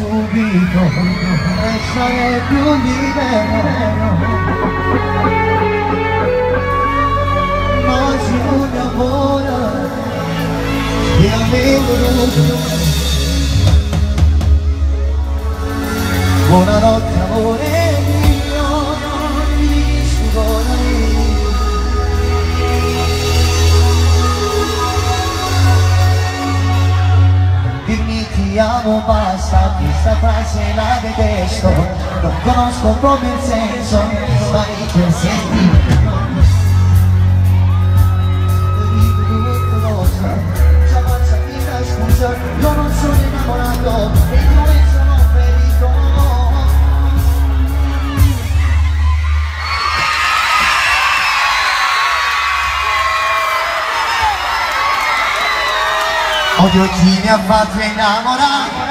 subito e sarei più libero. Ma oggi non mi amore e avevo buonanotte amore mio, non mi scorare. Dirmi ti amo basta, questa frase la detesto, non conosco proprio il senso, ma mi per sentire. Già faccia vita scusa, io non sono innamorato e due sono ferito. Odio chi mi ha fatto innamorare.